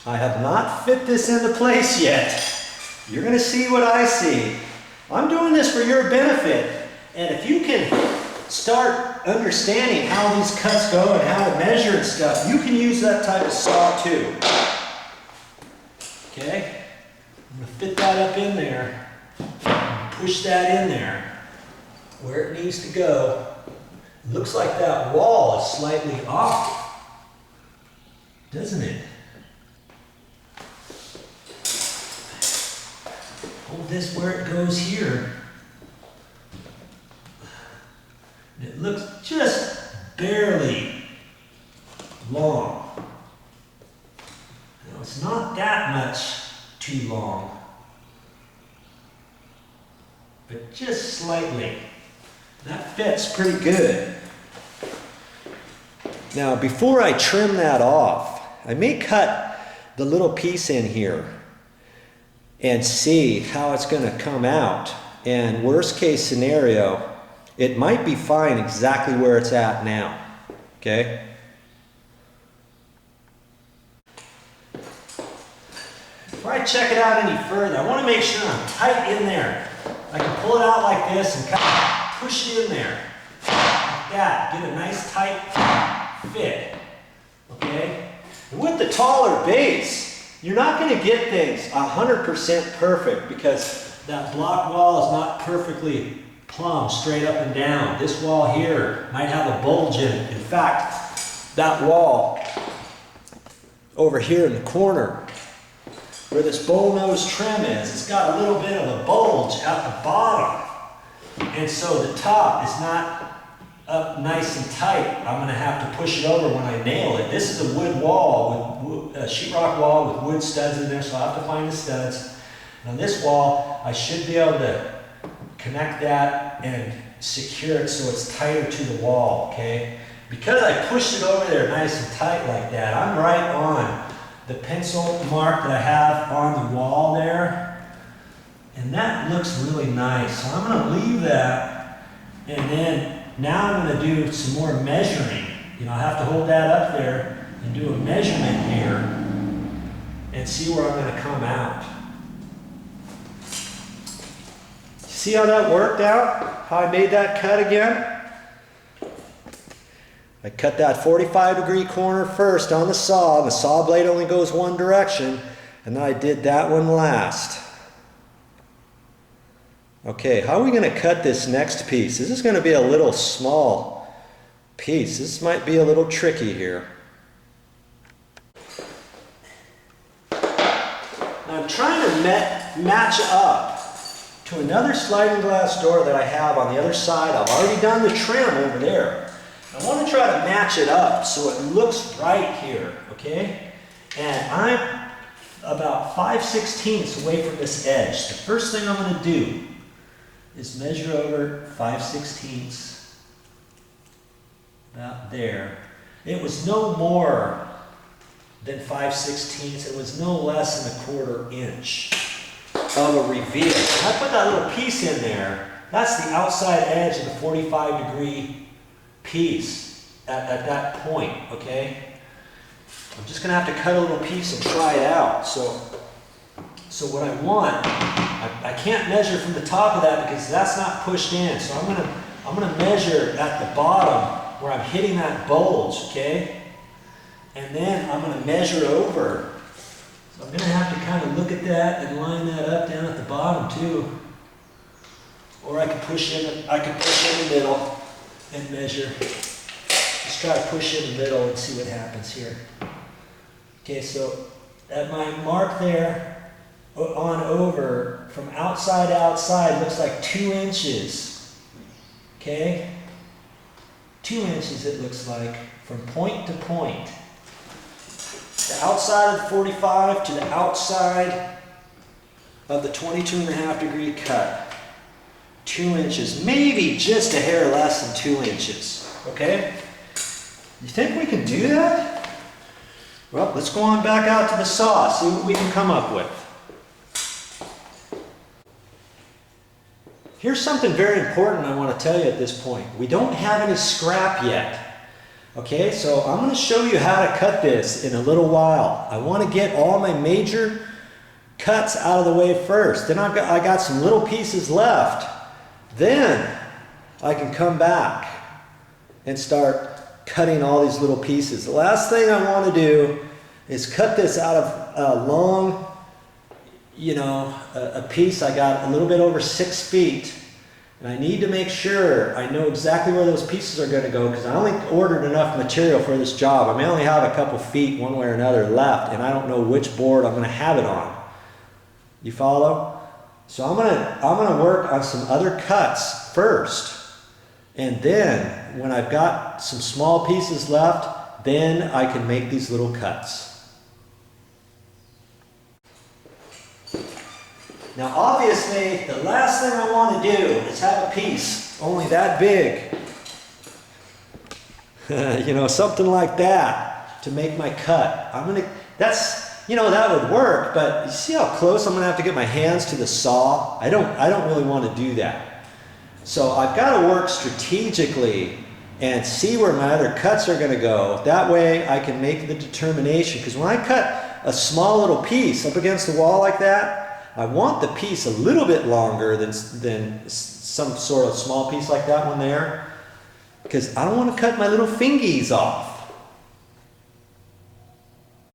I have not fit this into place yet. You're gonna see what I see. I'm doing this for your benefit, and if you can start understanding how these cuts go and how to measure and stuff, you can use that type of saw too. Okay? I'm gonna fit that up in there, push that in there where it needs to go. It looks like that wall is slightly off, doesn't it? Hold this where it goes here. It looks just barely long. Now, it's not that much too long, but just slightly. That fits pretty good. Now, before I trim that off, I may cut the little piece in here and see how it's going to come out. And worst case scenario, it might be fine exactly where it's at now. Okay? Before I check it out any further, I want to make sure I'm tight in there. I can pull it out like this and kind of push it in there. Like that. Get a nice tight fit. Okay? And with the taller base, you're not going to get things 100% perfect because that block wall is not perfectly plumb straight up and down. This wall here might have a bulge in it. In fact, that wall over here in the corner where this bullnose trim is, it's got a little bit of a bulge at the bottom. And so the top is not up nice and tight. I'm going to have to push it over when I nail it. This is a wood wall, with a sheetrock wall with wood studs in there, so I'll have to find the studs. And on this wall, I should be able to connect that and secure it so it's tighter to the wall, okay? Because I pushed it over there nice and tight like that, I'm right on the pencil mark that I have on the wall there. And that looks really nice. So I'm going to leave that, and then now I'm going to do some more measuring. You know, I have to hold that up there and do a measurement here and see where I'm going to come out. See how that worked out? How I made that cut again? I cut that 45-degree corner first on the saw. The saw blade only goes one direction, and then I did that one last. Okay, how are we going to cut this next piece? This is going to be a little small piece. This might be a little tricky here. Now I'm trying to match up to another sliding glass door that I have on the other side. I've already done the trim over there. I want to try to match it up so it looks right here, okay? And I'm about 5/16 away from this edge. The first thing I'm going to do is measure over 5/16, about there. It was no more than 5/16. It was no less than 1/4 inch of a reveal. When I put that little piece in there, that's the outside edge of the 45-degree piece at that point, okay? I'm just going to have to cut a little piece and try it out. So what I want, I can't measure from the top of that because that's not pushed in. So I'm gonna measure at the bottom where I'm hitting that bulge, okay? And then I'm gonna measure over. So I'm gonna have to kind of look at that and line that up down at the bottom too. Or I can push in the middle and measure. Let's try to push in the middle and see what happens here. Okay, so at my mark there, on over, from outside to outside, looks like 2 inches. Okay? 2 inches it looks like, from point to point. The outside of the 45 to the outside of the 22.5-degree cut. 2 inches, maybe just a hair less than 2 inches. Okay? You think we can do that? Well, let's go on back out to the saw, see what we can come up with. Here's something very important I want to tell you at this point. We don't have any scrap yet. Okay, so I'm going to show you how to cut this in a little while. I want to get all my major cuts out of the way first. Then I got some little pieces left. Then I can come back and start cutting all these little pieces. The last thing I want to do is cut this out of a long, a piece. I got a little bit over 6 feet. And I need to make sure I know exactly where those pieces are going to go, because I only ordered enough material for this job. I may only have a couple feet one way or another left, and I don't know which board I'm going to have it on. You follow? So I'm gonna work on some other cuts first. And then when I've got some small pieces left, then I can make these little cuts. Now obviously, the last thing I want to do is have a piece only that big. Something like that to make my cut. That would work, but you see how close I'm gonna have to get my hands to the saw? I don't really want to do that. So I've got to work strategically and see where my other cuts are gonna go. That way I can make the determination, because when I cut a small little piece up against the wall like that, I want the piece a little bit longer than some sort of small piece like that one there, because I don't want to cut my little fingies off.